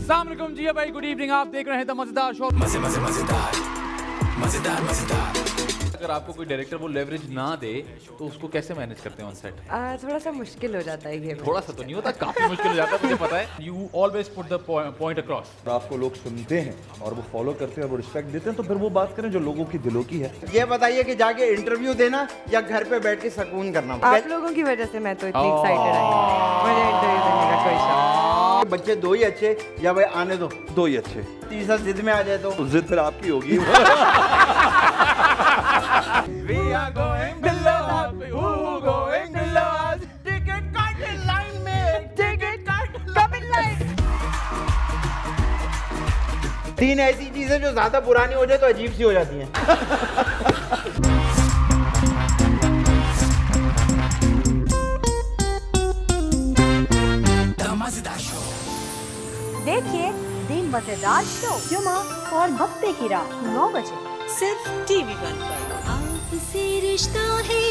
अस्सलाम वालेकुम जी भाई, गुड इवनिंग। आप देख रहे हैं द मजेदार शो। मजेदार। अगर आपको कोई डायरेक्टर वो लेवरेज ना दे तो उसको कैसे मैनेज करते हैं ऑन सेट? थोड़ा सा मुश्किल हो जाता है ये। थोड़ा सा तो नहीं होता, काफी मुश्किल हो जाता है, मुझे पता है। You always put the point across. आपको लोग सुनते हैं और वो फॉलो करते हैं और वो रिस्पेक्ट देते हैं, तो फिर वो बात करें जो लोगों की दिलों की है। ये बताइए कि जाके इंटरव्यू देना या घर पे बैठ के सुकून करना? आप लोगों की वजह से मैं तो इतनी एक्साइटेड आई। मुझे इंटरव्यू देने का कोई शौक। बच्चे दो ही अच्छे या भाई आने दो, दो ही अच्छे। तीसरा जिद में आ जाए तो जिद फिर आपकी होगी। We are going below. Who going below? Ticket काट लाइन में, टिकट काट कम इन लाइन। तीन ऐसी चीजें जो ज्यादा पुरानी हो जाए तो अजीब सी हो जाती हैं। देखिए दी मजेदार शो जुमा और हफ्ते की रात 9 बजे सिर्फ टीवी 1 पर। आपसे रिश्ता है